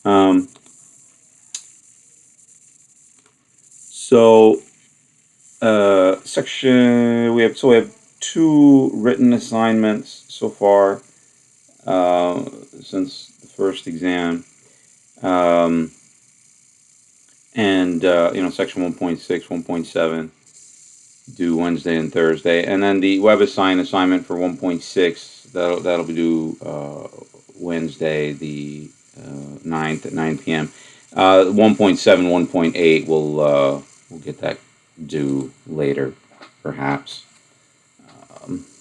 Um, so section we have two written assignments so far uh, since the first exam. Um, and section 1.6, 1.7 due Wednesday and Thursday, and then the WebAssign assignment for 1.6 that'll be due Wednesday the 9th at 9 p.m. 1.7, 1.8 we'll get that due later, perhaps.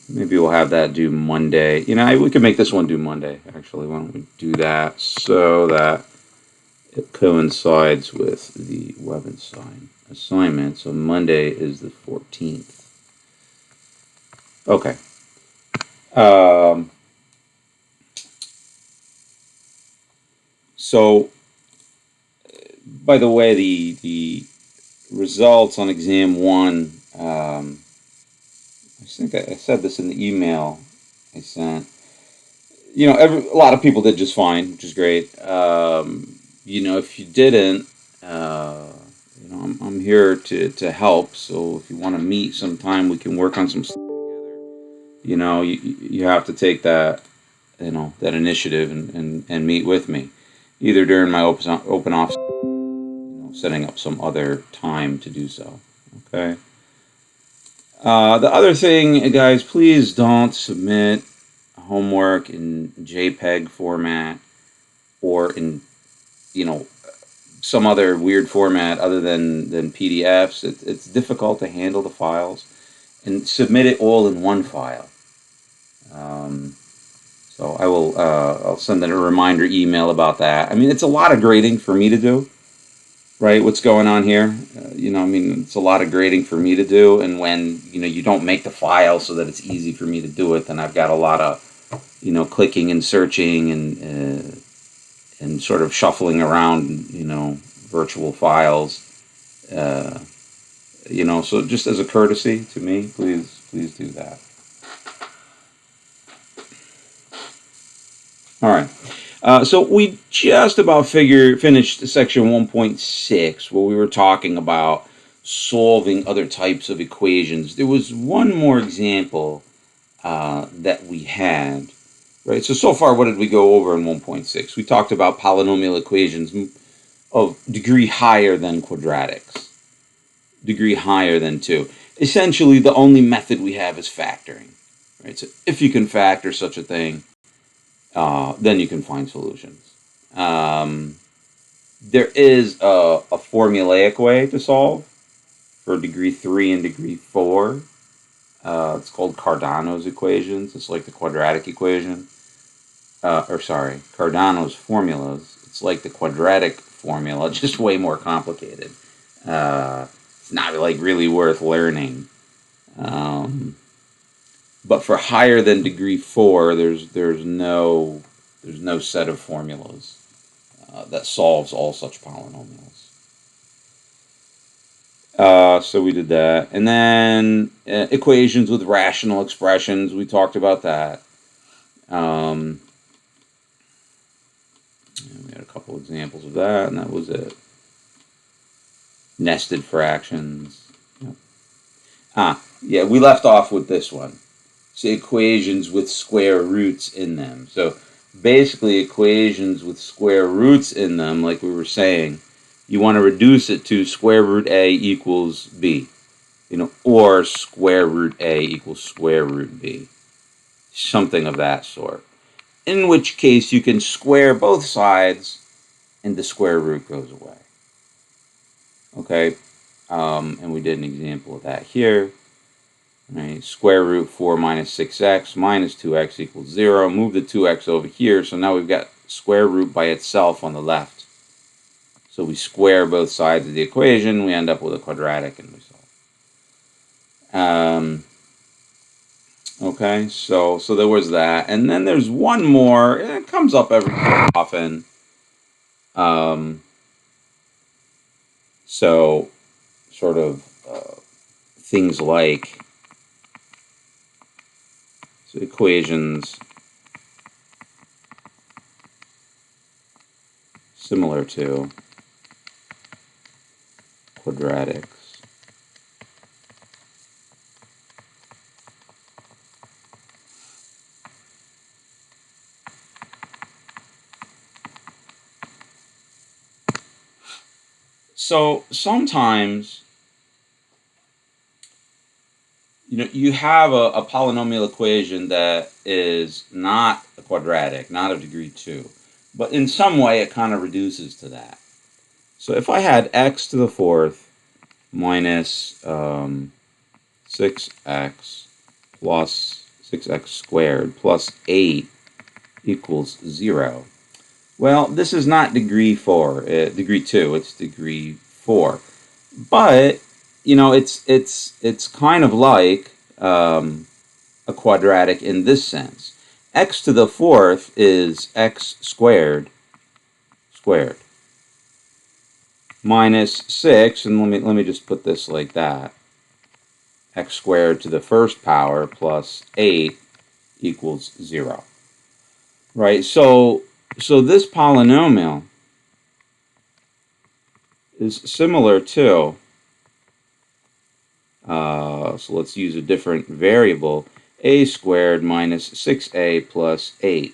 Maybe we'll have that due Monday. We could make this one due Monday. Actually, why don't we do that so that it coincides with the WebAssign assignment. So Monday is the 14th. Okay. Um, so, by the way, the results on exam one, I think I said this in the email I sent. A lot of people did just fine, which is great. If you didn't, I'm here to help. So if you want to meet sometime, we can work on some stuff together. You have to take that, that initiative and meet with me, either during my open office, setting up some other time to do so. Okay. The other thing, guys, please don't submit homework in JPEG format or in, you know, some other weird format other than PDFs. It's difficult to handle the files, and submit it all in one file. So I'll send a reminder email about that. I mean, it's a lot of grading for me to do, right? What's going on here? It's a lot of grading for me to do, and when you don't make the file so that it's easy for me to do it, then I've got a lot of clicking and searching and sort of shuffling around virtual files. Uh, so just as a courtesy to me, please do that. All right. So we just about finished section 1.6, where we were talking about solving other types of equations. There was one more example that we had, right? So far, what did we go over in 1.6? We talked about polynomial equations of degree higher than quadratics, degree higher than 2. Essentially, the only method we have is factoring, right? So if you can factor such a thing, then you can find solutions. There is a formulaic way to solve for degree 3 and degree 4. It's called Cardano's equations. It's like the quadratic equation. Cardano's formulas. It's like the quadratic formula, just way more complicated. It's not like really worth learning. But for higher than degree 4, there's no set of formulas that solves all such polynomials. So we did that, and then equations with rational expressions. We talked about that. We had a couple examples of that, and that was it. Nested fractions. Yep. We left off with this one. So equations with square roots in them. So basically equations with square roots in them, like we were saying, you want to reduce it to square root A equals B, or square root A equals square root B, something of that sort. In which case you can square both sides and the square root goes away. Okay, and we did an example of that here. Right, square root 4 minus 6x minus 2x equals 0. Move the 2x over here, so now we've got square root by itself on the left. So we square both sides of the equation, we end up with a quadratic, and we solve. Okay, so there was that. And then there's one more, and it comes up every so often. So sort of things like equations similar to quadratics. So sometimes, you have a polynomial equation that is not a quadratic, not of degree 2, but in some way it kind of reduces to that. So if I had x to the fourth minus 6x plus 6x squared plus 8 equals 0. Well, this is not degree 2, it's degree 4. But, it's kind of like a quadratic in this sense. X to the fourth is x squared minus 6, and let me just put this like that. X squared to the first power plus 8 equals 0. Right? So this polynomial is similar to, so let's use a different variable, a squared minus 6a plus 8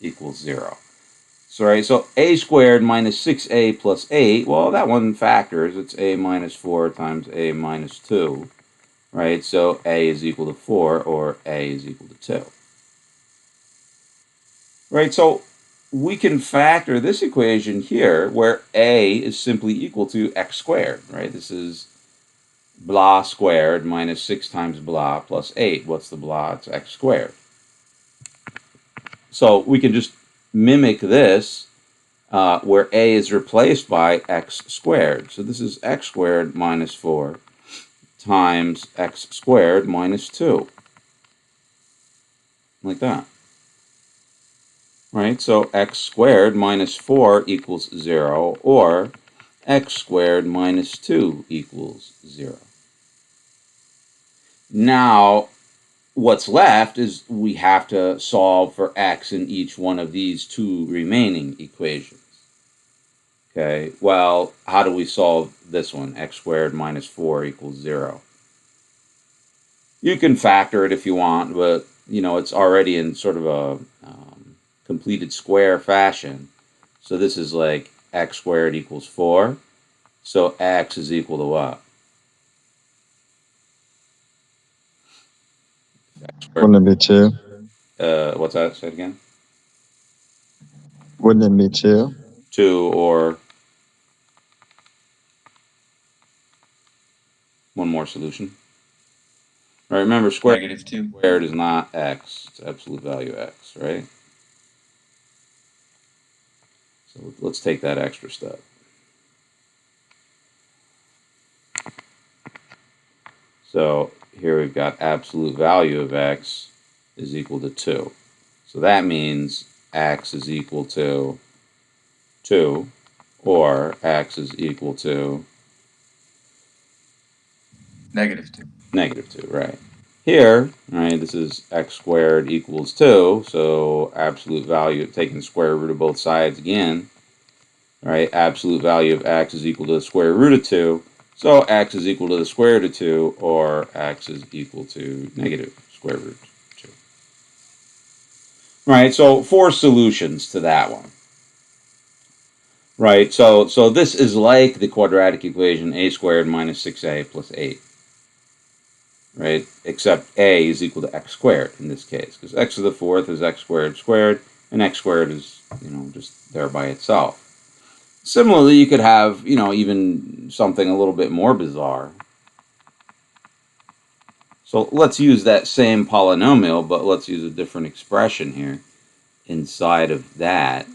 equals 0. So a squared minus 6a plus 8, well, that one factors. It's a minus 4 times a minus 2, right? So a is equal to 4, or a is equal to 2. Right, so we can factor this equation here, where a is simply equal to x squared, right? This is blah squared minus 6 times blah plus 8. What's the blah? It's x squared. So we can just mimic this, where a is replaced by x squared. So this is x squared minus 4 times x squared minus 2. Like that. Right? So x squared minus 4 equals 0, or x squared minus 2 equals 0. Now, what's left is we have to solve for x in each one of these two remaining equations. Okay, well, how do we solve this one? X squared minus 4 equals 0. You can factor it if you want, but, it's already in sort of a completed square fashion. So this is like x squared equals 4. So x is equal to what? Wouldn't it be 2? What's that? Say it again. Wouldn't it be 2? 2, or one more solution. All right, remember, -2. squared is not x. It's absolute value x, right? So let's take that extra step. So here we've got absolute value of x is equal to 2. So that means x is equal to 2, or x is equal to -2. -2, right? Here, right, this is x squared equals 2, so absolute value, taking the square root of both sides again, right? Absolute value of x is equal to the square root of 2, so x is equal to the square root of 2, or x is equal to negative square root of 2. Right, so 4 solutions to that one. Right, so this is like the quadratic equation a squared minus 6a plus 8. Right, except a is equal to x squared in this case, because x to the fourth is x squared squared, and x squared is, just there by itself. Similarly, you could have, even something a little bit more bizarre. So let's use that same polynomial, but let's use a different expression here inside of that.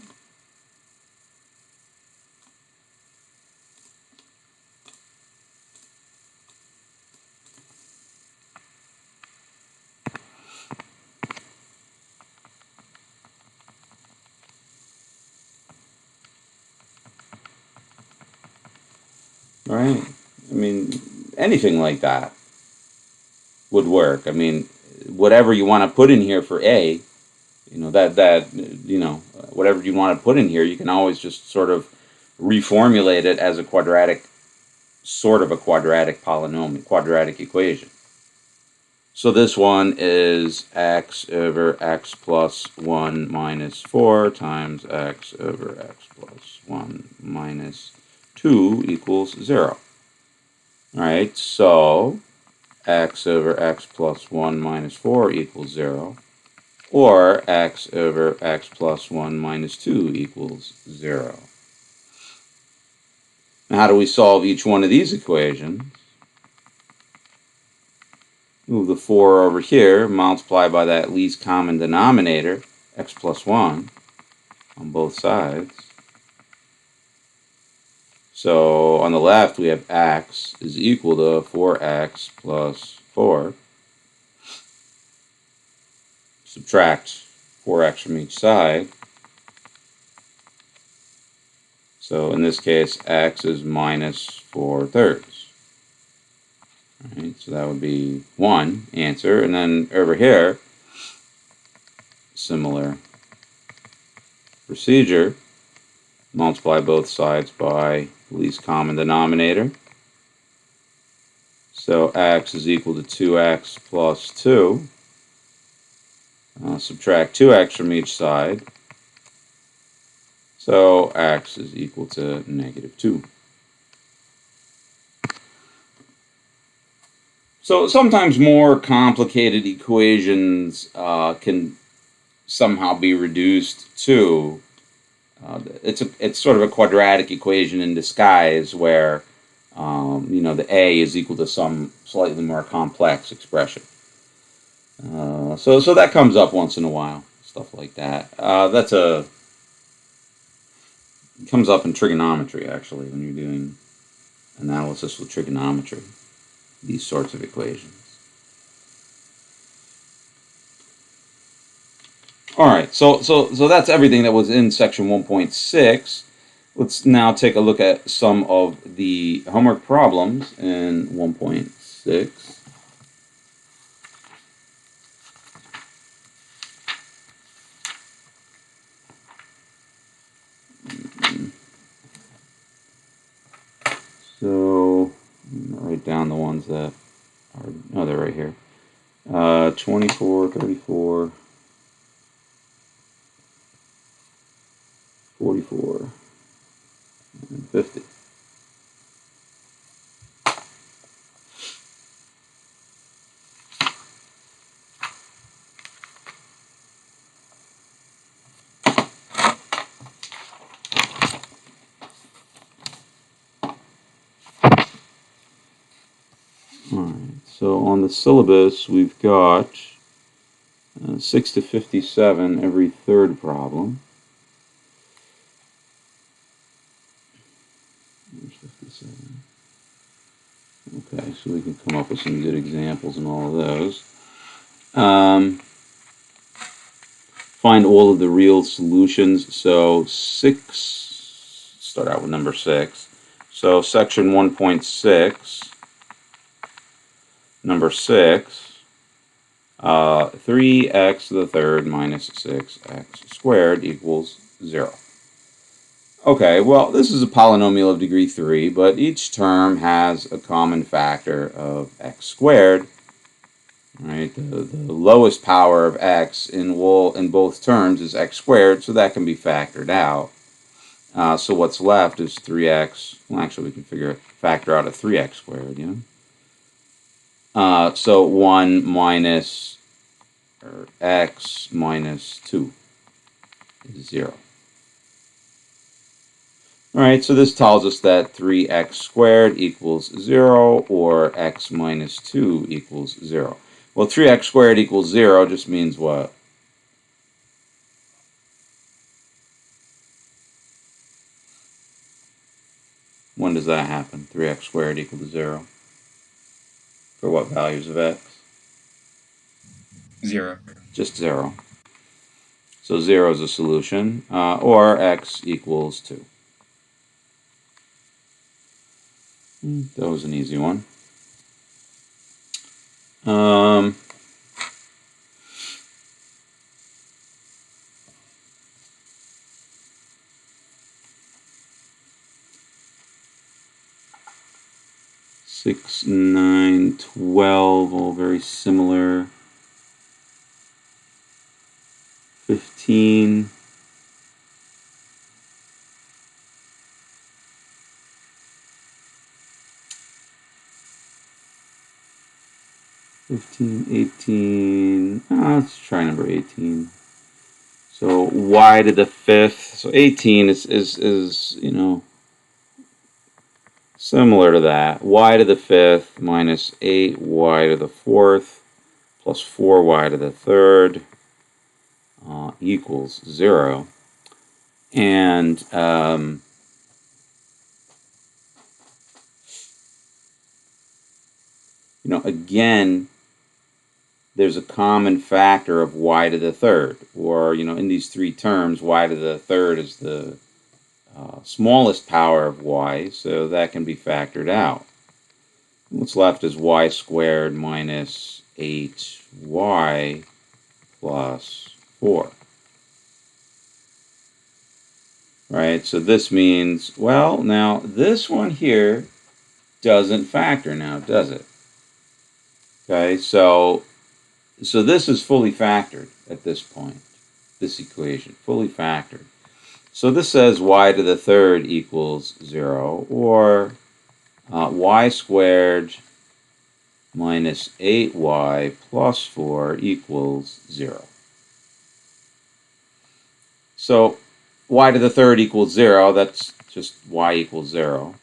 Right? I mean, anything like that would work. I mean, whatever you want to put in here for a, that whatever you want to put in here, you can always just sort of reformulate it as a quadratic, sort of a quadratic polynomial, quadratic equation. So this one is x over x plus 1 minus 4 times x over x plus 1 minus 2 equals 0. All right, so x over x plus 1 minus 4 equals 0, or x over x plus 1 minus 2 equals 0. Now, how do we solve each one of these equations? Move the 4 over here, multiply by that least common denominator, x plus 1, on both sides. So on the left, we have x is equal to 4x plus 4. Subtract 4x from each side. So in this case, x is minus 4/3. Right, so that would be 1 answer. And then over here, similar procedure. Multiply both sides by the least common denominator. So x is equal to 2x plus 2. Subtract 2x from each side. So x is equal to negative 2. So sometimes more complicated equations can somehow be reduced to it's sort of a quadratic equation in disguise, where the a is equal to some slightly more complex expression. So that comes up once in a while, stuff like that. It comes up in trigonometry, actually, when you're doing analysis with trigonometry, these sorts of equations. All right, so that's everything that was in section 1.6. Let's now take a look at some of the homework problems in 1.6. So write down the ones that are, no, they're right here. 24, 34, 44, and 50. Alright, so on the syllabus we've got 6 to 57 every third problem. There's 57. Okay, so we can come up with some good examples in all of those. Find all of the real solutions. So 6, start out with number 6. So section 1.6, number 6, 3x to the third minus 6x squared equals 0. Okay, well, this is a polynomial of degree 3, but each term has a common factor of x squared. Right, the lowest power of x in both terms is x squared, so that can be factored out. So what's left is 3x. Well, actually, we can factor out a 3x squared, so 1 minus, or x minus 2 is 0. All right, so this tells us that 3x squared equals 0, or x minus 2 equals 0. Well, 3x squared equals 0 just means what? When does that happen? 3x squared equals 0. For what values of x? 0. Just 0. So 0 is a solution, or x equals 2. That was an easy one. 6, 9, 12, all very similar. 15. 15, 18. Let's try number 18. So y to the 5th. So 18 is you know, similar to that. Y to the 5th minus 8y to the 4th plus 4y to the 3rd equals 0. And you know, again, there's a common factor of y to the 3rd, or you know, in these three terms, y to the 3rd is the smallest power of y, so that can be factored out. What's left is y squared minus 8y plus 4. Right, so this means, well, now this one here doesn't factor now, does it? Okay, so this is fully factored at this point, this equation, fully factored. So this says y to the 3rd equals 0, or y squared minus 8y plus 4 equals 0. So y to the 3rd equals 0, that's just y equals 0.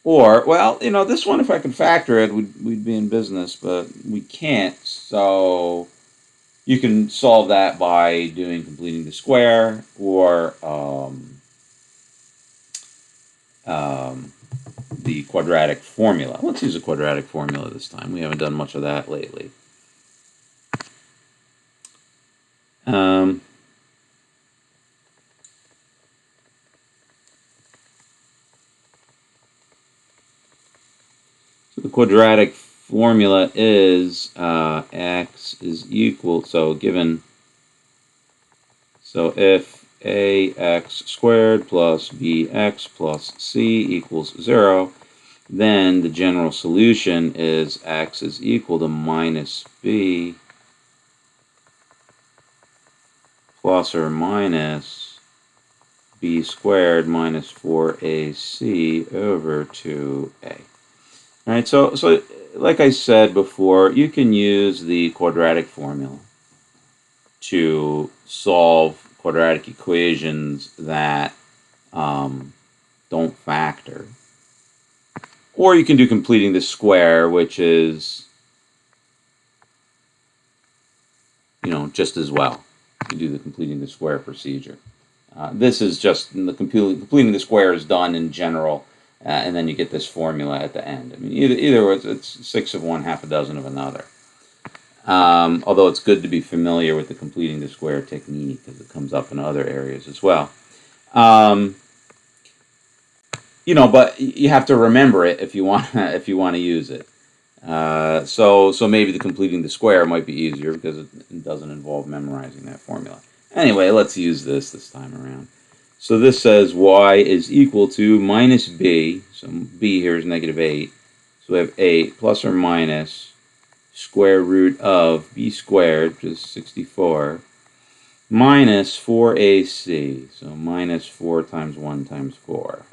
Or, well, you know, this one, if I could factor it, we'd be in business, but we can't. So you can solve that by completing the square, or the quadratic formula. Let's use a quadratic formula this time. We haven't done much of that lately. So the quadratic formula is x is equal, so if ax squared plus bx plus c equals 0, then the general solution is x is equal to minus b plus or minus b squared minus 4ac over 2a. All right, so like I said before, you can use the quadratic formula to solve quadratic equations that don't factor. Or you can do completing the square, which is, you know, just as well. You do the completing the square procedure. This is just the completing the square is done in general, and then you get this formula at the end. I mean, either way, it's 6 of one, half a dozen of another. Although it's good to be familiar with the completing the square technique, because it comes up in other areas as well. You know, but you have to remember it if you want to use it. So maybe the completing the square might be easier because it doesn't involve memorizing that formula. Anyway, let's use this time around. So this says y is equal to minus b. So b here is negative 8. So we have 8 plus or minus square root of b squared, which is 64, minus 4ac. So minus 4 times 1 times 4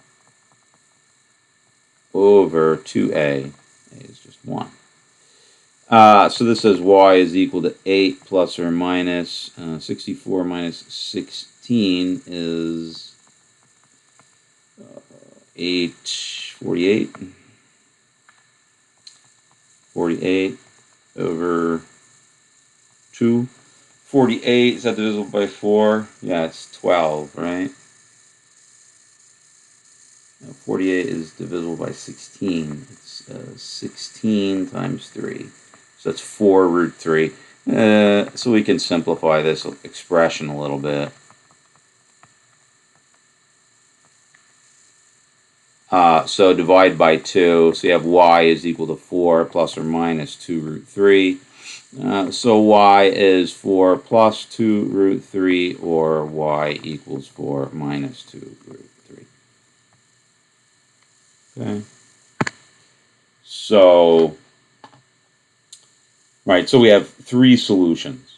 over 2a. A is just 1. So this says y is equal to 8 plus or minus 64 minus 16 is 48. 48 over 2. 48, is that divisible by 4? Yeah, it's 12, right? 48 is divisible by 16. It's 16 times 3. So that's 4 root 3. So we can simplify this expression a little bit. So divide by 2. So you have y is equal to 4 plus or minus 2 root 3. So y is 4 plus 2 root 3, or y equals 4 minus 2 root 3. Okay. So, right, so we have three solutions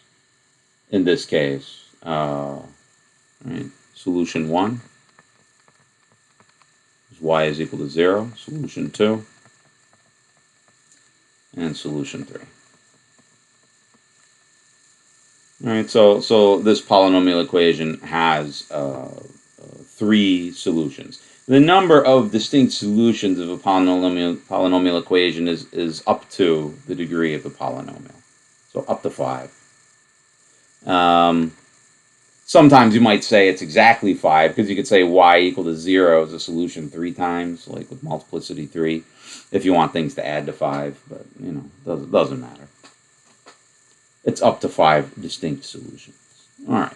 in this case. Right, solution 1 is y is equal to 0. Solution 2 and solution 3. All right, so this polynomial equation has three solutions. The number of distinct solutions of a polynomial equation is up to the degree of the polynomial, so up to 5. Sometimes you might say it's exactly 5 because you could say y equal to 0 is a solution 3 times, like with multiplicity 3, if you want things to add to 5, but you know, doesn't matter. It's up to 5 distinct solutions. All right.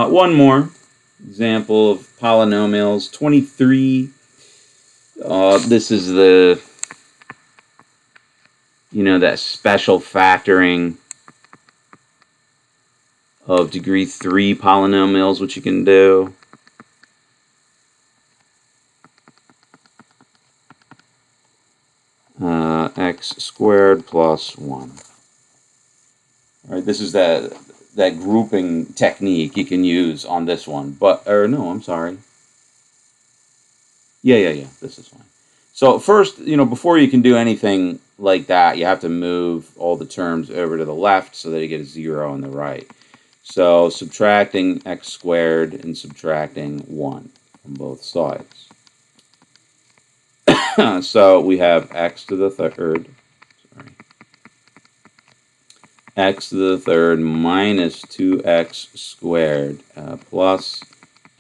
One more example of polynomials. 23. This is the, that special factoring of degree 3 polynomials, which you can do. X squared plus 1. All right, this is that grouping technique you can use on this one. No, I'm sorry. Yeah, this is fine. So first, before you can do anything like that, you have to move all the terms over to the left so that you get a 0 on the right. So subtracting x squared and subtracting 1 from both sides. So we have x to the third. X to the third minus 2x squared plus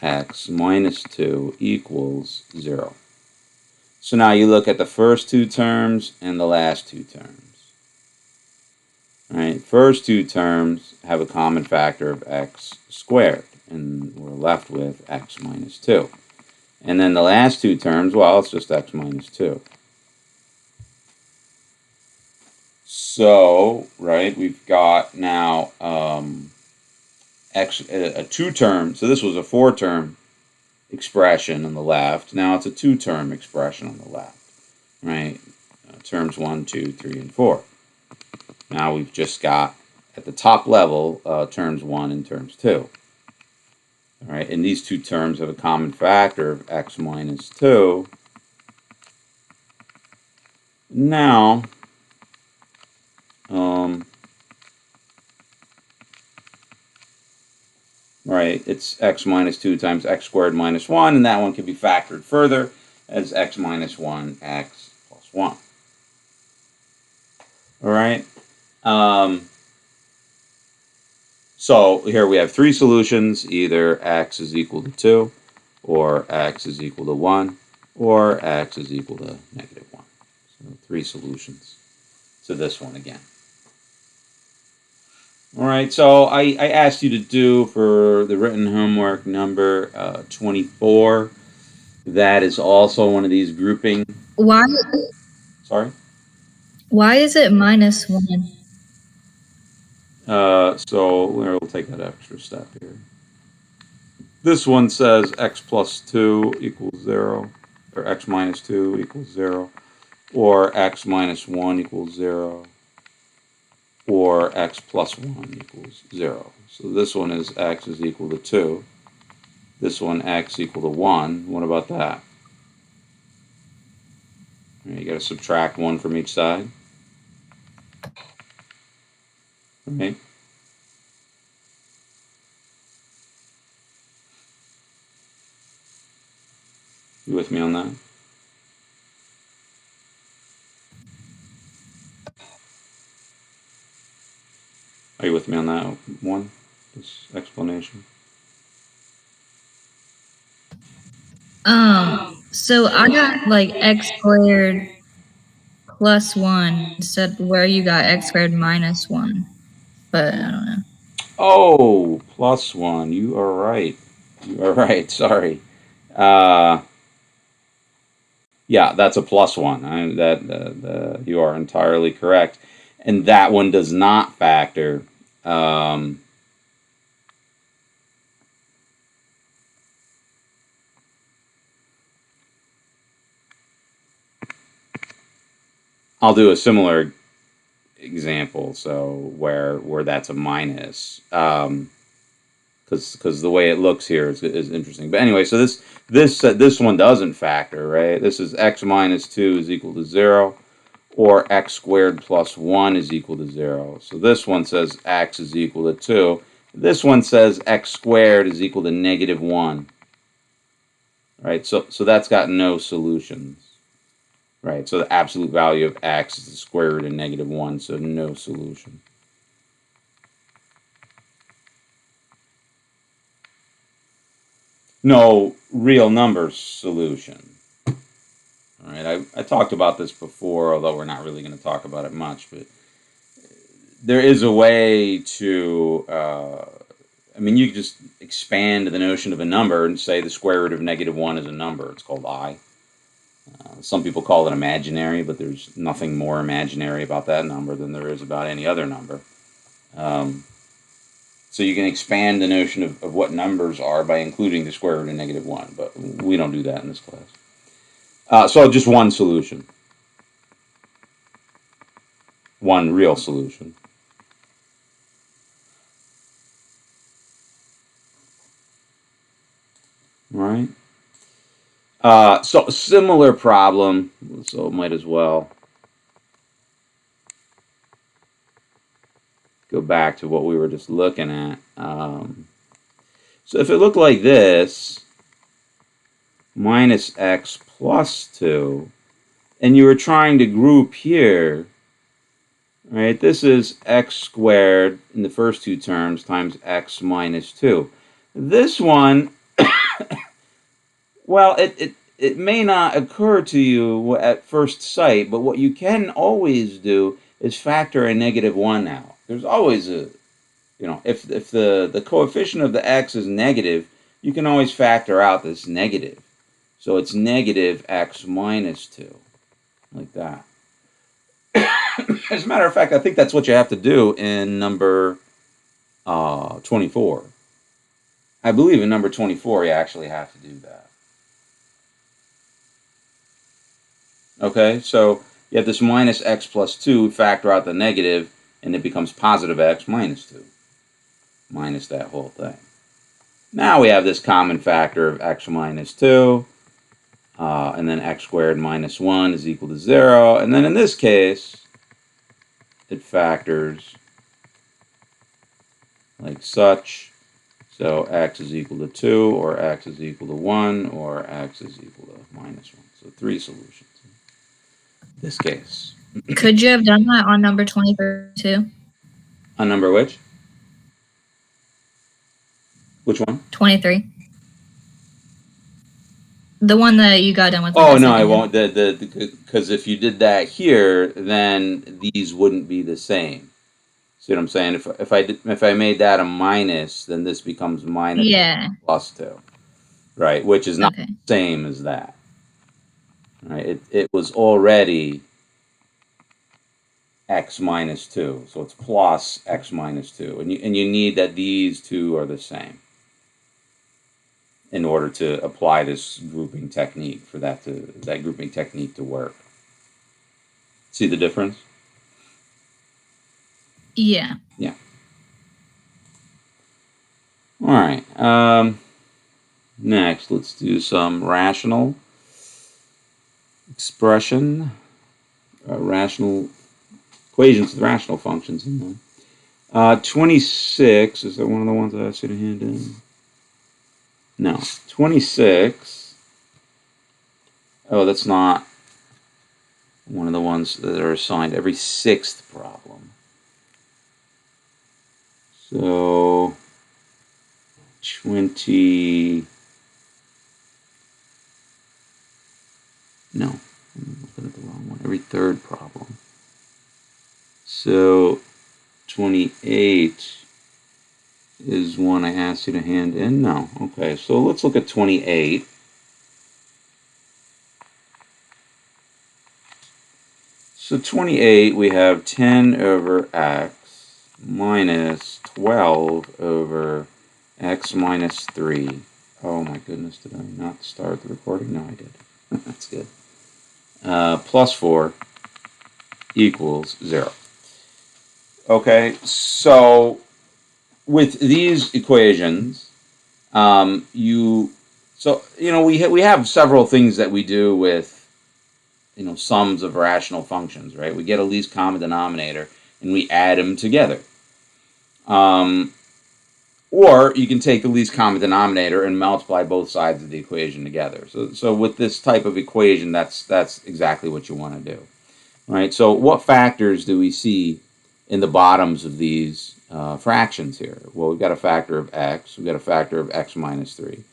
x minus 2 equals 0. So now you look at the first two terms and the last two terms. All right, first two terms have a common factor of x squared, and we're left with x minus 2. And then the last two terms, well, it's just x minus 2. So, right, we've got now a two-term. So this was a four-term expression on the left. Now it's a two-term expression on the left, right? Terms 1, 2, 3, and 4. Now we've just got, at the top level, terms 1 and terms 2. All right, and these two terms have a common factor of x minus 2. Now, right, it's x minus 2 times x squared minus 1, and that one can be factored further as x minus 1, x plus 1. All right. So here we have three solutions. Either x is equal to 2, or x is equal to 1, or x is equal to negative 1. So three solutions to this one again. All right, so I asked you to do for the written homework number 24. That is also one of these grouping. Why? Sorry? Why is it minus 1? So we'll take that extra step here. This one says x plus 2 equals 0, or x minus 2 equals 0, or x minus 1 equals 0, or x plus 1 equals 0. So this one is x is equal to 2. This one x equal to 1. What about that? You got to subtract 1 from each side. Okay. You with me on that? Are you with me on that one? This explanation? So I got like x squared plus 1 instead where you got x squared minus 1. But I don't know. Oh, plus 1. You are right. You are right. Sorry. Yeah, that's a plus 1. You are entirely correct. And that one does not factor. I'll do a similar example, so where that's a minus, because the way it looks here is interesting. But anyway, so this one doesn't factor, right? This is x minus 2 is equal to 0, or x squared plus 1 is equal to 0. So this one says x is equal to 2. This one says x squared is equal to negative 1. Right? So that's got no solutions. Right? So the absolute value of x is the square root of negative 1, so no solution. No real number solution. All right, I talked about this before, although we're not really going to talk about it much, but there is a way to, I mean, you just expand the notion of a number and say the square root of negative 1 is a number. It's called I. Some people call it imaginary, but there's nothing more imaginary about that number than there is about any other number. So you can expand the notion of what numbers are by including the square root of negative 1, but we don't do that in this class. So just one solution. One real solution. All right. So a similar problem, so might as well go back to what we were just looking at. So if it looked like this, minus x plus 2, and you were trying to group here, right? This is x squared in the first two terms times x minus 2. This one, well, it may not occur to you at first sight, but what you can always do is factor a negative 1 out. There's always a, if the coefficient of the x is negative, you can always factor out this negative. So it's negative x minus 2, like that. As a matter of fact, I think that's what you have to do in number 24. I believe in number 24 you actually have to do that. Okay, so you have this minus x plus 2, factor out the negative, and it becomes positive x minus 2, minus that whole thing. Now we have this common factor of x minus 2, and then x squared minus 1 is equal to 0, and then in this case, it factors like such. So x is equal to 2, or x is equal to 1, or x is equal to minus 1. So 3 solutions in this case. Could you have done that on number 22? On number which? Which one? 23. The one that you got done with. Oh no, I won't. Because if you did that here, then these wouldn't be the same. See what I'm saying? If I made that a minus, then this becomes minus plus 2, right? Which is not the same as that. Right? It was already x minus 2, so it's plus x minus 2, and you need that these two are the same in order to apply this grouping technique for that grouping technique to work. See the difference? Yeah. Yeah. All right. Next, let's do some rational expression, rational equations with rational functions in them. 26, is that one of the ones that I see to hand in? No. 26. Oh, that's not one of the ones that are assigned every sixth problem. So 20. No, I'm looking at the wrong one. Every third problem. So 28 is one I asked you to hand in. No. Okay, so let's look at 28. So 28, we have 10 over x minus 12 over x minus 3. Oh my goodness, did I not start the recording? No, I did. That's good. Plus 4. equals 0. Okay, so with these equations, we have several things that we do with sums of rational functions, right? We get a least common denominator and we add them together. Or you can take the least common denominator and multiply both sides of the equation together. So with this type of equation, that's exactly what you want to do. Right? So what factors do we see in the bottoms of these fractions here? Well, we've got a factor of x, we've got a factor of x minus 3,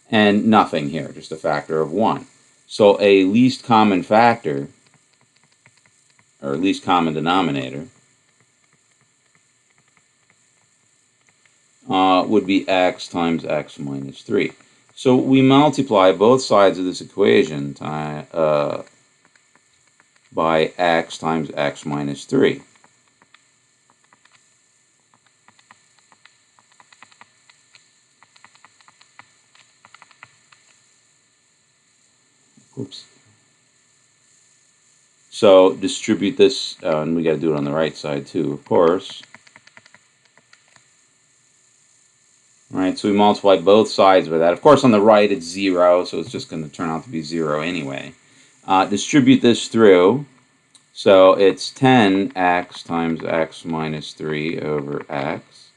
and nothing here, just a factor of 1. So a least common factor, or least common denominator, would be x times x minus 3. So we multiply both sides of this equation by x times x minus 3. Oops. So distribute this, and we got to do it on the right side too, of course. Right, so we multiply both sides by that. Of course, on the right it's 0, so it's just going to turn out to be 0 anyway. Distribute this through, so it's 10x times x minus 3 over x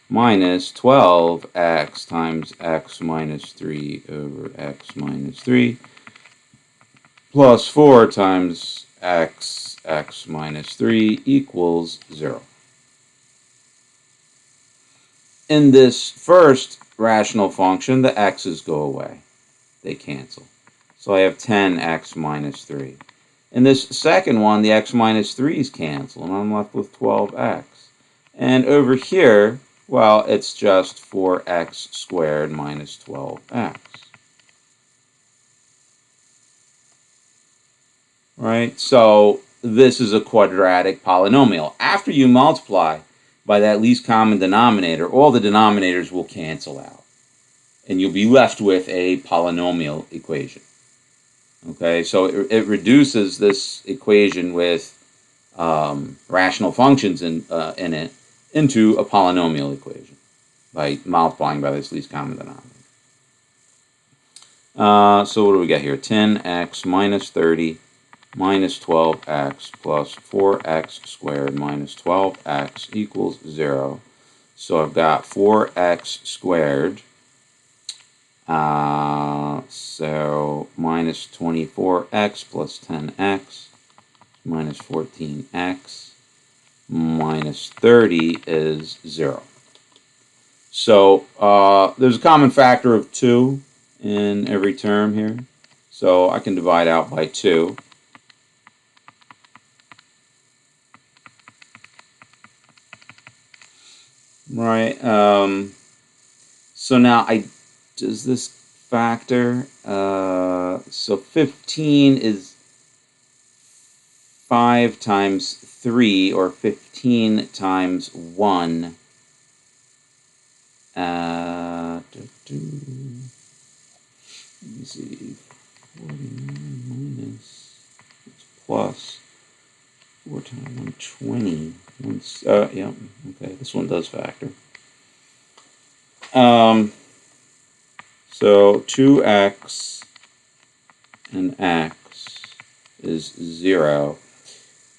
minus 12x times x minus 3 over x minus 3 plus 4 times x minus 3 equals 0. In this first rational function, the x's go away. They cancel. So I have 10x minus 3. In this second one, the x minus 3's cancel, and I'm left with 12x. And over here, well, it's just 4x squared minus 12x. Right? So this is a quadratic polynomial. After you multiply by that least common denominator, all the denominators will cancel out. And you'll be left with a polynomial equation. Okay, so it reduces this equation with rational functions in it into a polynomial equation by multiplying by this least common denominator. So what do we got here? 10x minus 30 minus 12x plus 4x squared minus 12x equals 0. So I've got 4x squared. So minus 24x plus 10x minus 14x minus 30 is 0. So there's a common factor of 2 in every term here. So I can divide out by 2. Right. So now does this factor? So 15 is 5 times 3, or 15 times 1. Let me see. 49 minus plus 4 times 120. Yeah, okay, this one does factor. So 2x and x is 0.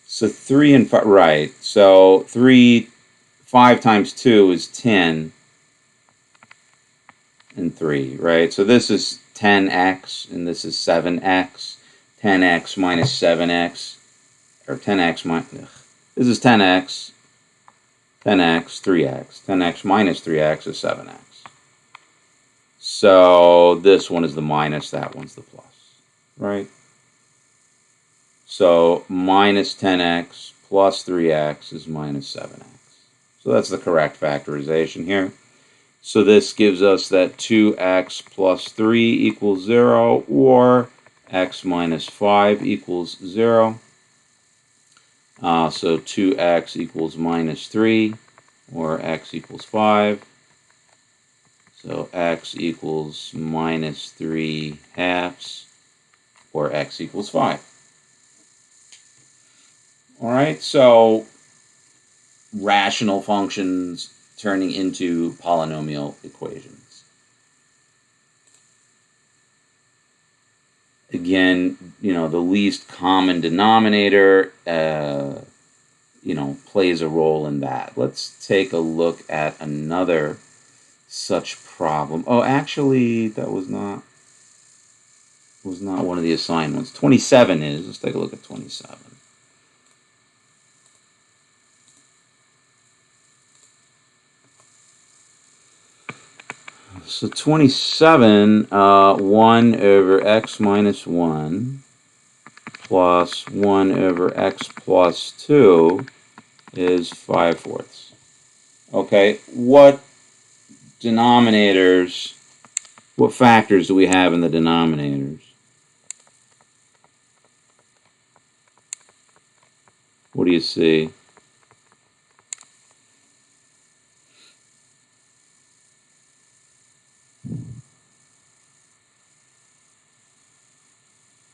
So 3 and 5, right. So 5 times 2 is 10 and 3, right? So this is 10x and this is 7x. 10x minus 7x, or 10x minus, this is 10x, 10x, 3x. 10x minus 3x is 7x. So this one is the minus, that one's the plus, right? So minus 10x plus 3x is minus 7x. So that's the correct factorization here. So this gives us that 2x plus 3 equals 0, or x minus 5 equals 0. So 2x equals minus 3, or x equals 5. So x equals minus 3 halves, or x equals 5. All right, so rational functions turning into polynomial equations. Again, the least common denominator, plays a role in that. Let's take a look at another such problem. Oh, actually, that was not one of the assigned ones. 27 is. Let's take a look at 27. So 27, 1 over x minus 1 plus 1 over x plus 2 is 5/4. Okay, what factors do we have in the denominators? What do you see?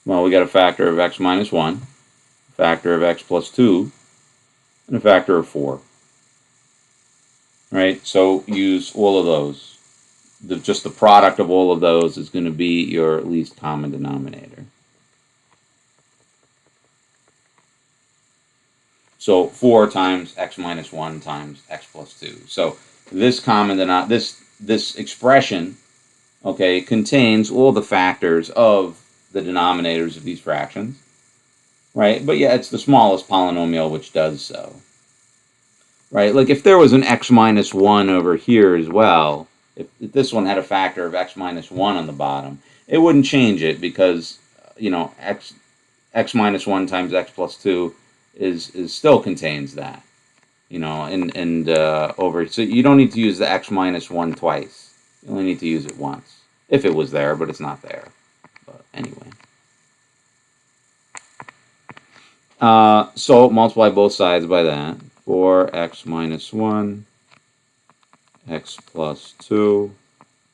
Well, we got a factor of x minus 1, a factor of x plus 2, and a factor of 4. Right? So use all of those. Just the product of all of those is going to be your least common denominator. So 4 times x minus 1 times x plus 2. So this this expression, okay, contains all the factors of the denominators of these fractions, right? But yeah, it's the smallest polynomial which does so, right? Like if there was an x minus 1 over here as well, if this one had a factor of x minus 1 on the bottom, it wouldn't change it because, x minus 1 times x plus 2 is still contains that, and over. So you don't need to use the x minus 1 twice. You only need to use it once. If it was there, but it's not there. But anyway. So multiply both sides by that. 4x minus 1, x plus 2,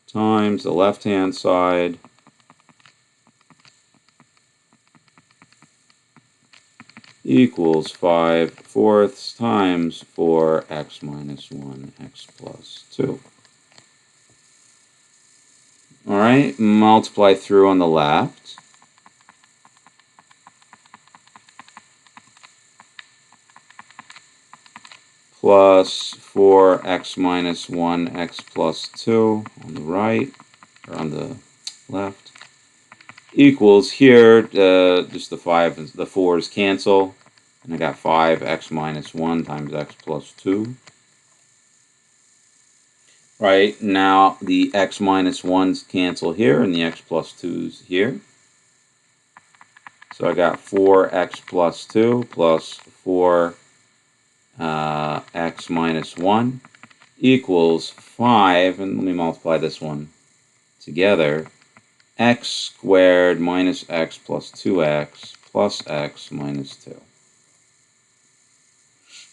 times the left-hand side equals 5/4 times 4x minus 1, x plus 2. All right, multiply through on the left. Plus 4x minus 1, x plus 2 on the right, or on the left, equals here, just the 5 and the 4's cancel, and I got 5x minus 1 times x plus 2. Right, now the x minus 1's cancel here, and the x plus 2's here. So I got 4x plus 2 plus 4 x minus 1 equals 5, and let me multiply this one together, x squared minus x plus 2x plus x minus 2.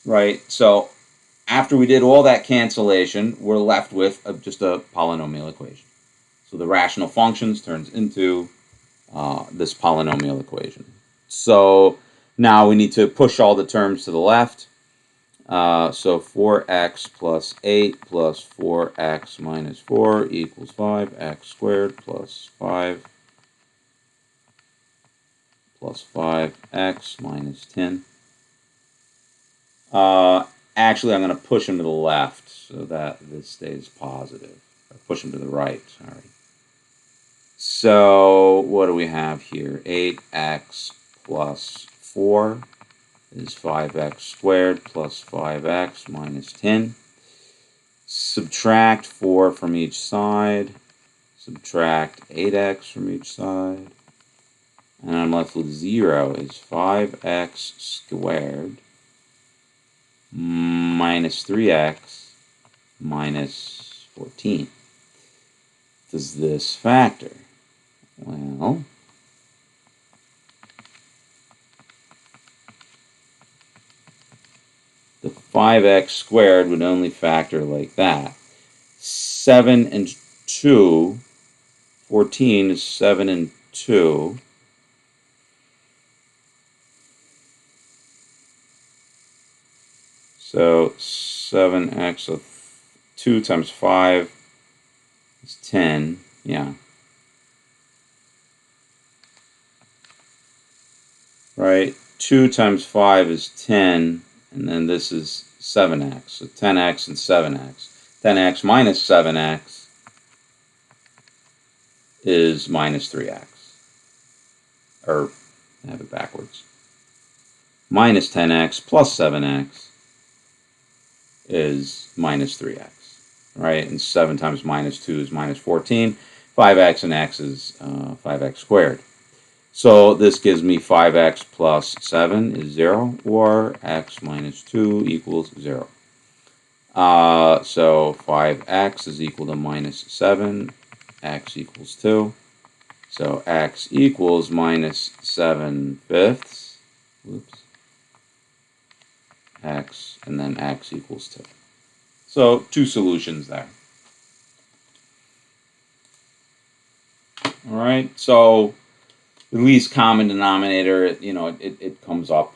Right, so after we did all that cancellation, we're left with just a polynomial equation. So the rational functions turns into this polynomial equation. So now we need to push all the terms to the left. So 4x plus 8 plus 4x minus 4 equals 5x squared plus 5 plus 5x minus 10. Actually, I'm going to push them to the left so that this stays positive. Or push them to the right, sorry. So what do we have here? 8x plus 4 is 5x squared plus 5x minus 10. Subtract 4 from each side. Subtract 8x from each side. And I'm left with 0 is 5x squared minus 3x minus 14. Does this factor? Well, the 5x squared would only factor like that. 7 and 2, 14 is 7 and 2. So 7x, so 2 times 5 is 10. Yeah. Right? 2 times 5 is 10, and then this is 7x. So 10x and 7x. 10x minus 7x is minus 3x. Or, I have it backwards. Minus 10x plus 7x is minus 3x. Right? And 7 times minus 2 is minus 14. 5x and x is 5x squared. So this gives me 5x plus 7 is 0, or x minus 2 equals 0. So 5x is equal to minus 7, x equals 2. So x equals minus 7/5. Whoops. X, and then x equals 2. So 2 solutions there. All right, so the least common denominator, you know, it comes up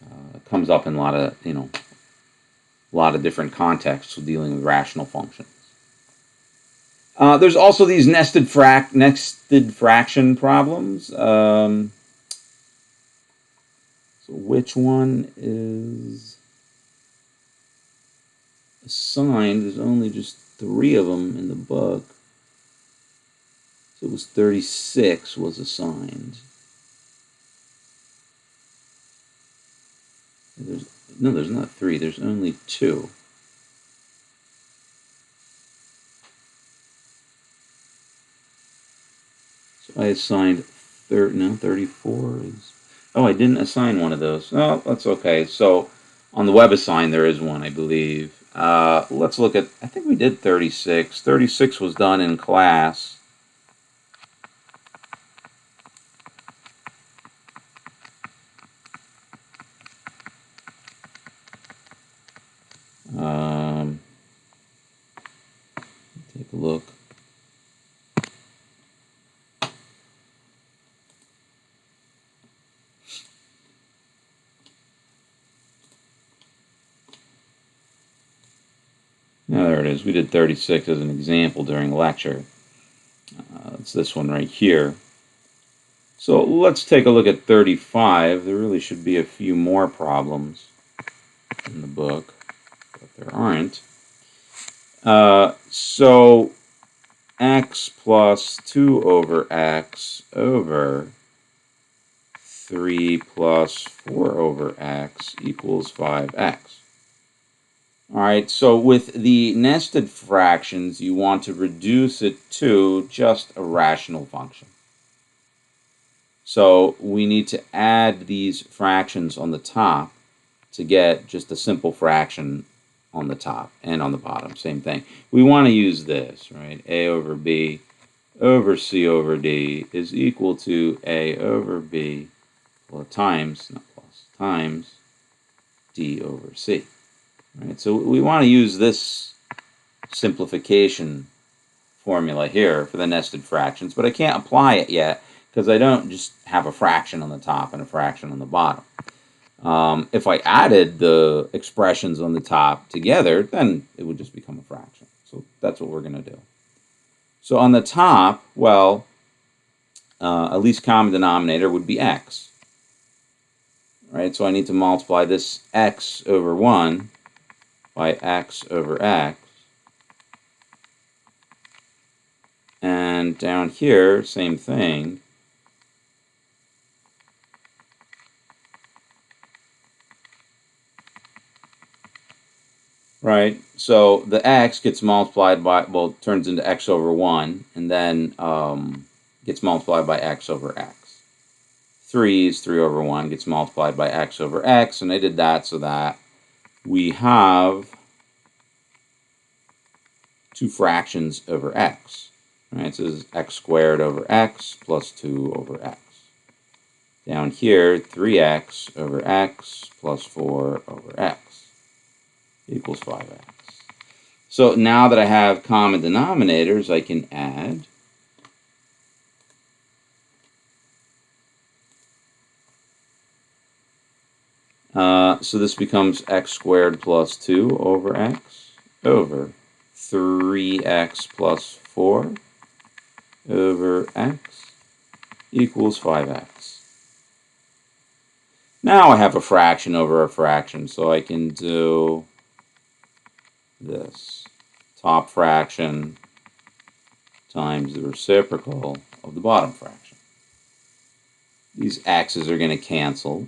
in a lot of, you know, a lot of different contexts with dealing with rational functions. There's also these nested fraction problems. So which one is assigned? There's only just 3 of them in the book. So it was 36 was assigned. There's not 3. There's only 2. So I assigned 34 is. Oh, I didn't assign one of those. Oh, that's okay. So on the WebAssign there is one, I believe. Let's look at. I think we did 36. 36 was done in class. Take a look. Yeah, there it is. We did 36 as an example during lecture. It's this one right here. So let's take a look at 35. There really should be a few more problems in the book, but there aren't. So x plus 2 over x over 3 plus 4 over x equals 5x. All right, so with the nested fractions, you want to reduce it to just a rational function. So we need to add these fractions on the top to get just a simple fraction on the top and on the bottom, same thing. We want to use this, right? A over b over c over d is equal to a over b times d over c. Right? So we want to use this simplification formula here for the nested fractions, but I can't apply it yet because I don't just have a fraction on the top and a fraction on the bottom. If I added the expressions on the top together, then it would just become a fraction. So that's what we're going to do. So on the top, well, a least common denominator would be x. Right? So I need to multiply this x over 1 by x over x. And down here, same thing. Right, so the x gets multiplied by, well, turns into x over 1, and then gets multiplied by x over x. 3 is 3 over 1, gets multiplied by x over x, and I did that so that we have 2 fractions over x. Right, so this is x squared over x plus 2 over x. Down here, 3x over x plus 4 over x equals 5x. So now that I have common denominators, I can add So this becomes x squared plus 2 over x over 3x plus 4 over x equals 5x. Now I have a fraction over a fraction, so I can do this. Top fraction times the reciprocal of the bottom fraction. These x's are going to cancel.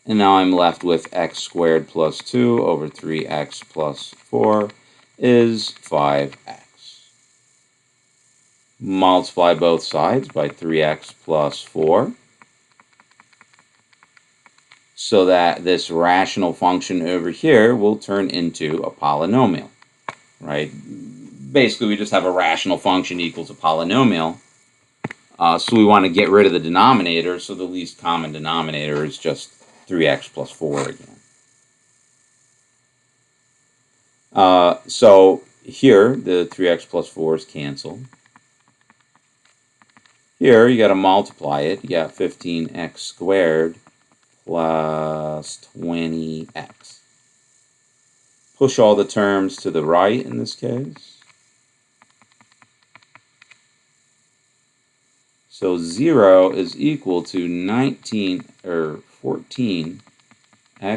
And now I'm left with x squared plus 2 over 3x plus 4 is 5x. Multiply both sides by 3x plus 4 so that this rational function over here will turn into a polynomial, right? Basically, we just have a rational function equals a polynomial. So we want to get rid of the denominator, so the least common denominator is just 3x plus 4 again. So here, the 3x plus 4 is canceled. Here, you got to multiply it. You got 15x squared plus 20x. Push all the terms to the right in this case. So 0 is equal to 14x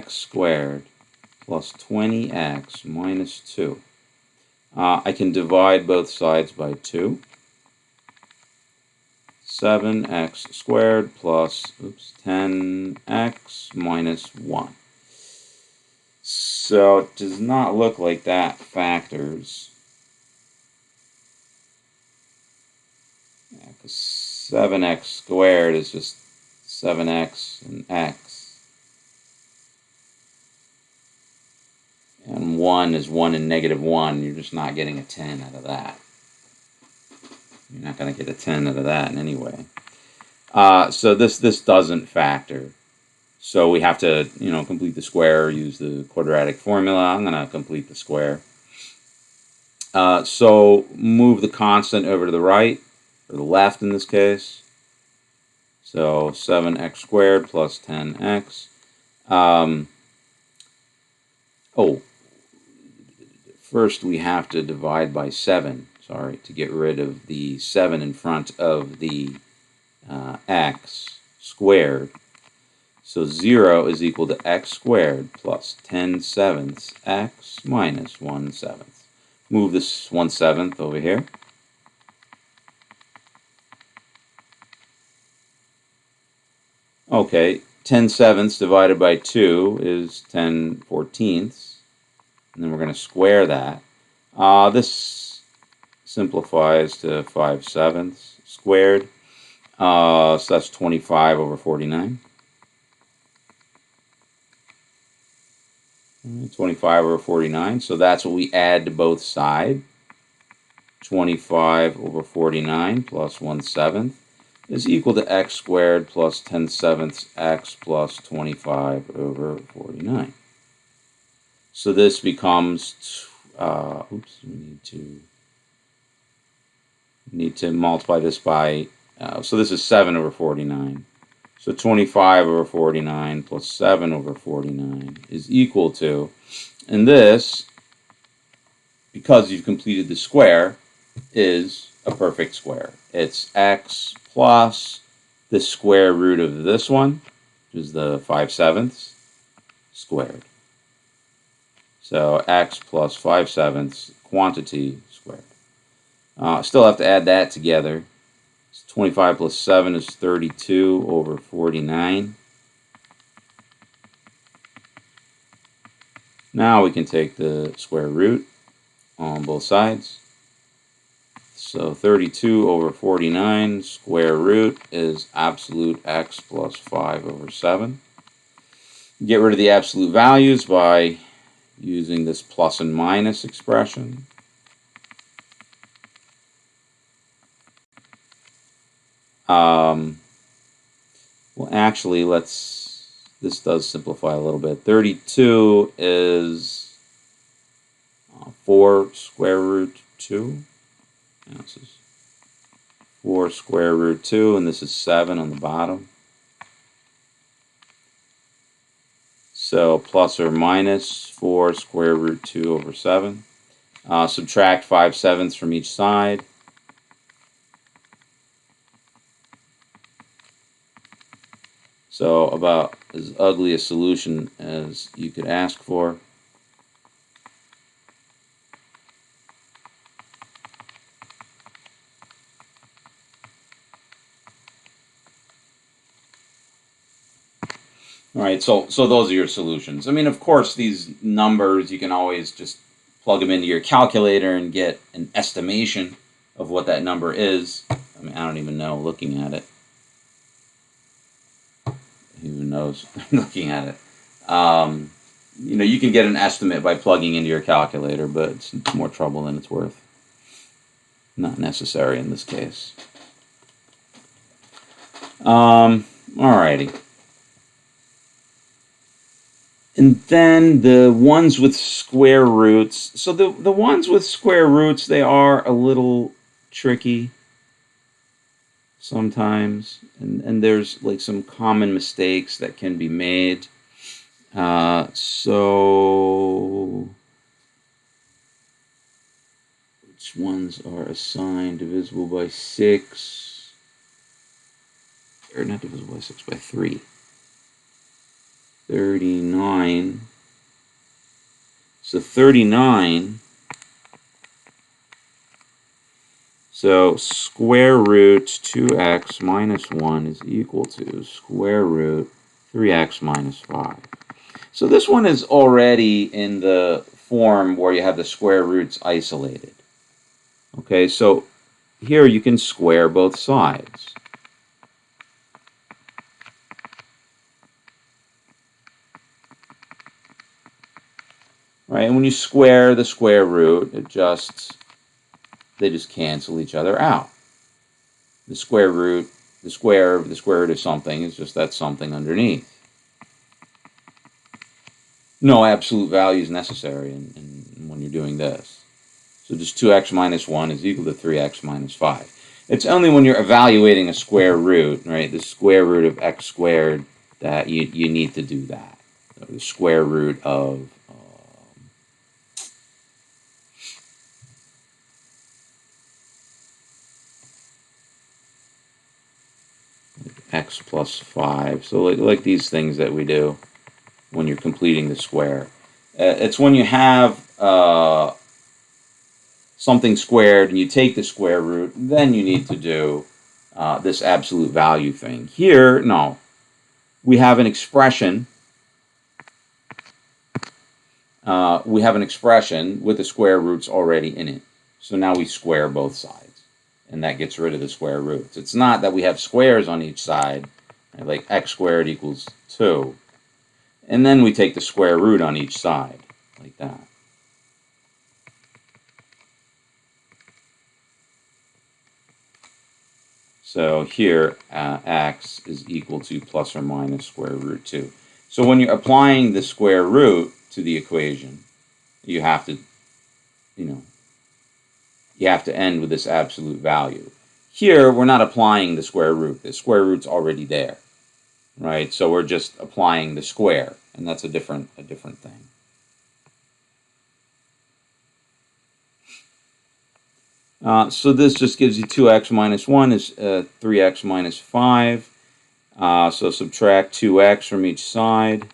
squared plus 20x minus 2. I can divide both sides by 2. 7x squared plus 10x minus 1. So it does not look like that factors. Because 7x squared is just 7x and x. And 1 is 1 and negative 1. You're just not getting a 10 out of that. You're not going to get a 10 out of that in any way. So this doesn't factor. So we have to, complete the square, use the quadratic formula. I'm going to complete the square. So move the constant over to the right, or the left in this case. So 7x squared plus 10x. First we have to divide by 7. Sorry, to get rid of the 7 in front of the x squared. So 0 is equal to x squared plus 10/7 x minus 1/7. Move this 1/7 over here. Okay, 10/7 divided by 2 is 10/14. And then we're going to square that. This simplifies to 5/7 squared. So that's 25 over 49. 25 over 49. So that's what we add to both sides. 25 over 49 plus 1/7 is equal to x squared plus 10/7 x plus 25 over 49. So this becomes, we need to multiply this by, so this is 7 over 49. So 25 over 49 plus 7 over 49 is equal to, and this, because you've completed the square, is a perfect square. It's x plus the square root of this one, which is the 5/7 squared. So x plus 5/7 quantity squared. Still have to add that together. 25 plus 7 is 32 over 49. Now we can take the square root on both sides. So 32 over 49 square root is absolute x plus 5 over 7. Get rid of the absolute values by using this plus and minus expression. Well, actually, this does simplify a little bit. 32 is 4 square root 2. Now this is 4 square root 2, and this is 7 on the bottom. So plus or minus 4 square root 2 over 7. Subtract 5/7 from each side. So about as ugly a solution as you could ask for. All right, so those are your solutions. I mean, of course, these numbers, you can always just plug them into your calculator and get an estimation of what that number is. I mean, I don't even know looking at it. Who knows looking at it? You know, you can get an estimate by plugging into your calculator, but it's more trouble than it's worth. Not necessary in this case. Alrighty. And then the ones with square roots. So the ones with square roots, they are a little tricky sometimes. And there's like some common mistakes that can be made. So which ones are assigned divisible by 6? Or not divisible by 6, by 3. 39. So 39. So square root 2x minus 1 is equal to square root 3x minus 5. So this one is already in the form where you have the square roots isolated. Okay, so here you can square both sides. Right, and when you square the square root, they just cancel each other out. The square root, the square of the square root of something is just that something underneath. No absolute value is necessary when you're doing this. So just 2x minus 1 is equal to 3x minus 5. It's only when you're evaluating a square root, right, the square root of x squared, that you need to do that. So the square root of x plus 5. So like these things that we do when you're completing the square. It's when you have something squared and you take the square root, then you need to do this absolute value thing. Here, no. We have an expression. We have an expression with the square roots already in it. So now we square both sides, and that gets rid of the square roots. It's not that we have squares on each side, right, like x squared equals 2, and then we take the square root on each side, like that. So here, x is equal to plus or minus square root 2. So when you're applying the square root to the equation, you have to, you have to end with this absolute value. Here, we're not applying the square root. The square root's already there, right? So we're just applying the square, and that's a different thing. So this just gives you 2x minus 1 is 3x minus 5. So subtract 2x from each side.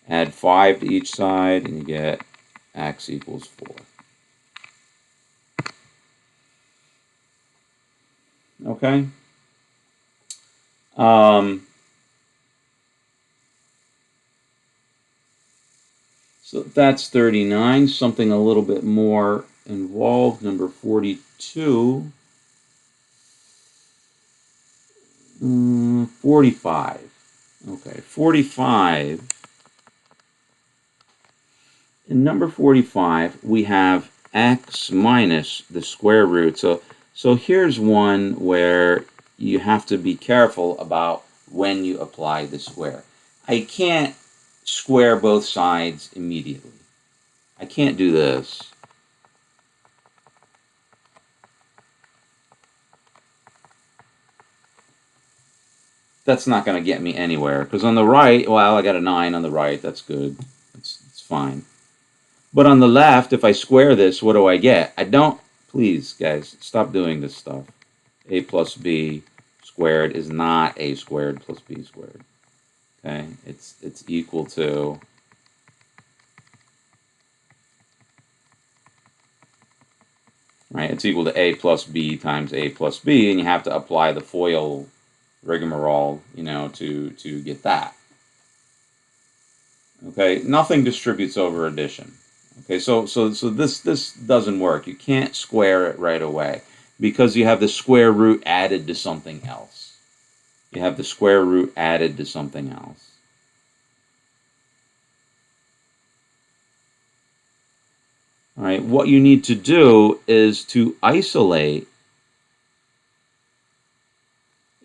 Add 5 to each side, and you get x equals 4. Okay? So that's 39. Something a little bit more involved, number 42. 45. Okay, 45. In number 45, we have x minus the square root. So here's one where you have to be careful about when you apply the square. I can't square both sides immediately. I can't do this. that's not going to get me anywhere. Because on the right, well, I got a 9 on the right. That's good. It's fine. But on the left, if I square this, what do I get? I don't... Please, guys, stop doing this stuff. A plus b squared is not a squared plus b squared. Okay? It's equal to... Right? It's equal to a plus b times a plus b, and you have to apply the FOIL rigmarole, you know, to get that. Okay, nothing distributes over addition. Okay, so this doesn't work. You can't square it right away because you have the square root added to something else. You have the square root added to something else. All right, what you need to do is to isolate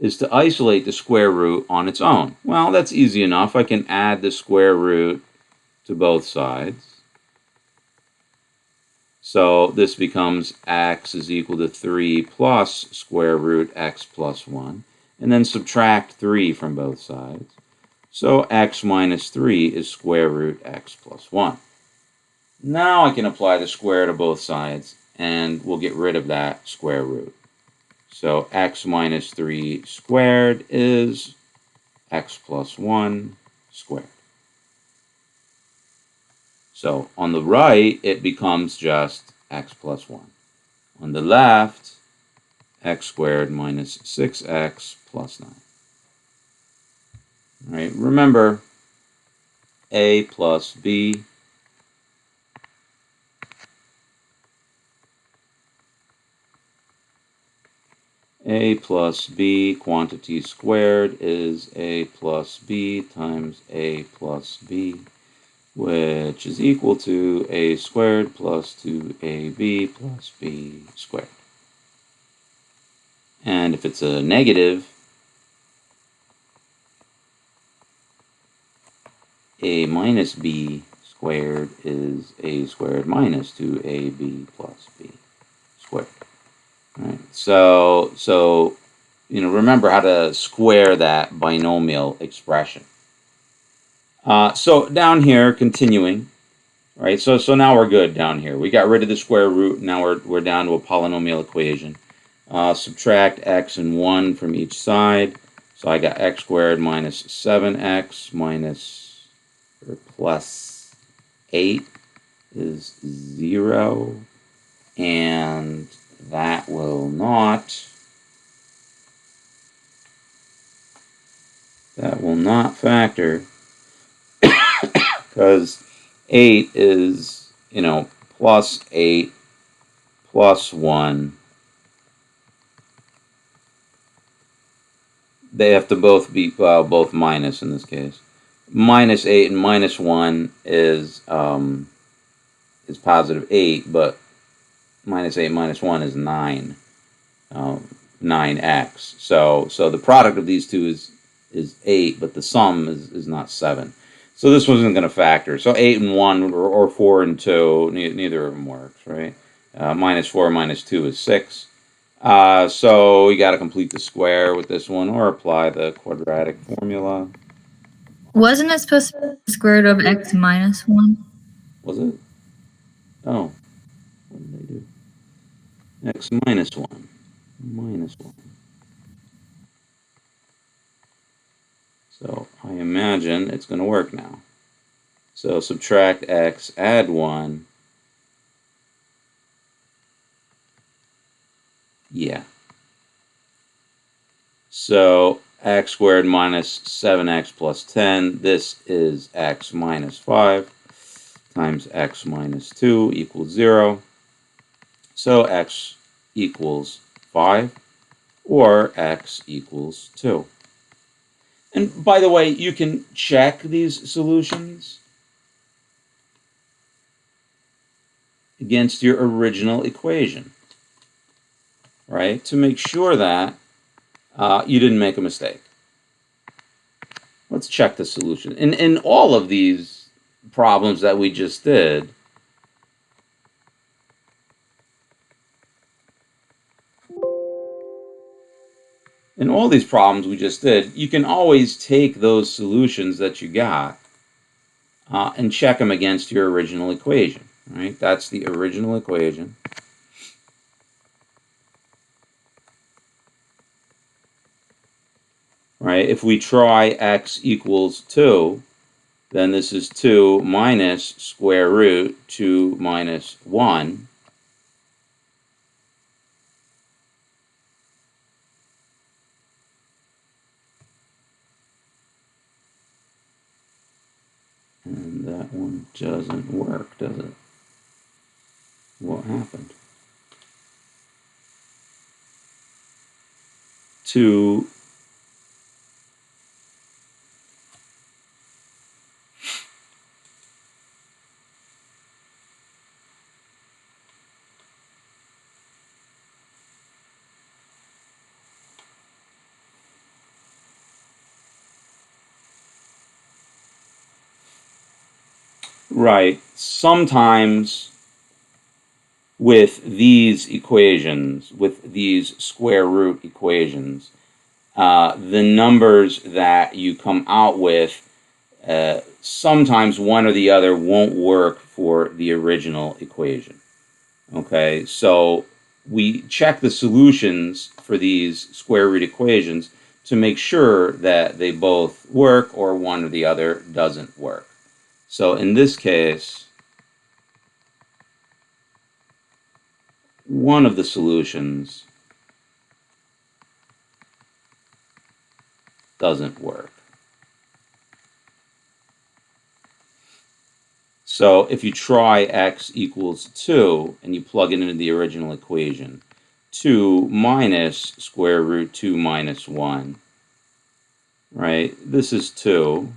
the square root on its own. Well, that's easy enough. I can add the square root to both sides. So this becomes x is equal to 3 plus square root x plus 1. And then subtract 3 from both sides. So x minus 3 is square root x plus 1. Now I can apply the square to both sides, and we'll get rid of that square root. So x minus 3 squared is x plus 1 squared. So on the right, it becomes just x plus 1. On the left, x squared minus 6x plus 9. All right, remember, a plus b quantity squared is a plus b times a plus b, which is equal to a squared plus 2ab plus b squared. And if it's a negative, a minus b squared is a squared minus 2ab plus b squared. All right. So you know, remember how to square that binomial expression. So down here, continuing, right? So now we're good down here. We got rid of the square root. Now we're down to a polynomial equation. Subtract x and 1 from each side. So I got x squared minus 7x minus or plus 8 is 0. And that will not factor because 8 is, you know, plus 8 plus 1. They have to both be both minus in this case. Minus 8 and minus 1 is positive 8, but minus 8 minus 1 is 9. 9x. So the product of these two is 8, but the sum is not 7. So this wasn't going to factor. So 8 and 1 or 4 and 2, neither of them works, right? Minus 4 minus 2 is 6. So we got to complete the square with this one or apply the quadratic formula. Wasn't it supposed to be the square root of x minus 1? Was it? Oh. What did they do? X minus 1. Minus 1. So I imagine it's going to work now. So subtract x, add 1. Yeah. So x squared minus 7x plus 10. This is x minus 5 times x minus 2 equals 0. So x equals 5 or x equals 2. And by the way, you can check these solutions against your original equation, right? To make sure that you didn't make a mistake. Let's check the solution. In all of these problems that we just did, in all these problems we just did, you can always take those solutions that you got and check them against your original equation, right? That's the original equation. Right? If we try x equals 2, then this is 2 minus square root 2 minus 1. And that one doesn't work, does it? What happened? 2 Right. Sometimes with these equations, with these square root equations, the numbers that you come out with, sometimes one or the other won't work for the original equation. Okay, so we check the solutions for these square root equations to make sure that they both work or one or the other doesn't work. So in this case, one of the solutions doesn't work. So if you try x equals 2 and you plug it into the original equation, 2 minus square root 2 minus 1, right? This is 2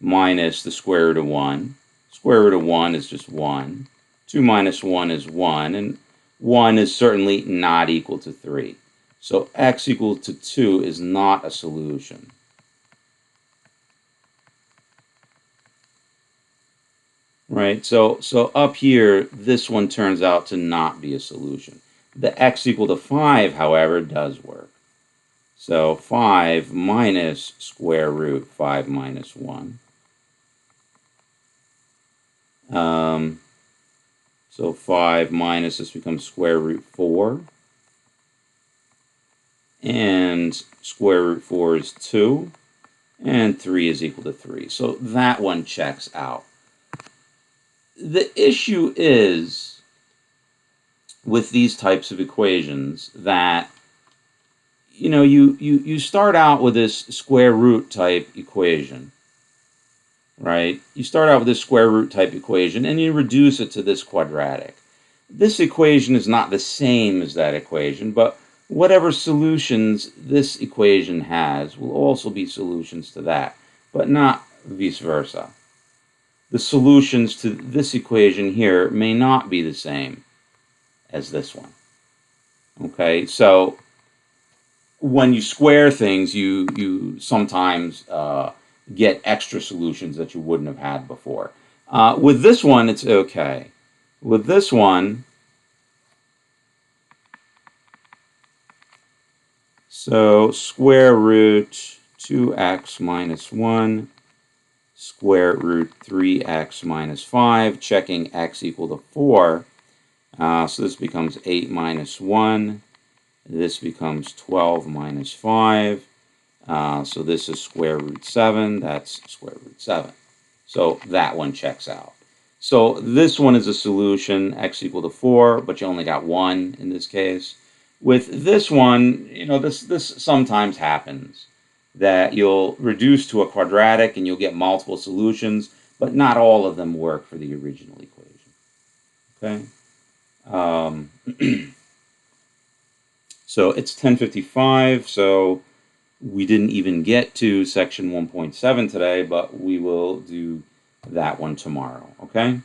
minus the square root of 1. Square root of 1 is just 1. 2 minus 1 is 1, and 1 is certainly not equal to 3. So x equal to 2 is not a solution. Right, so up here, this one turns out to not be a solution. The x equal to 5, however, does work. So 5 minus square root 5 minus 1. So 5 minus, this becomes square root 4. And square root 4 is 2. And 3 is equal to 3. So that one checks out. The issue is with these types of equations that, you know, you start out with this square root type equation, right? You start out with this square root type equation and you reduce it to this quadratic. This equation is not the same as that equation, but whatever solutions this equation has will also be solutions to that, but not vice versa. The solutions to this equation here may not be the same as this one. Okay, so when you square things, you sometimes get extra solutions that you wouldn't have had before. With this one, it's okay. With this one, so square root 2x minus 1, square root 3x minus 5, checking x equal to 4. So this becomes 8 minus 1. This becomes 12 minus 5. So this is square root 7. That's square root 7. So that one checks out. So this one is a solution, x equal to 4, but you only got 1 in this case. With this one, you know, this sometimes happens, that you'll reduce to a quadratic and you'll get multiple solutions, but not all of them work for the original equation. Okay? So it's 10:55, so we didn't even get to section 1.7 today, but we will do that one tomorrow, okay?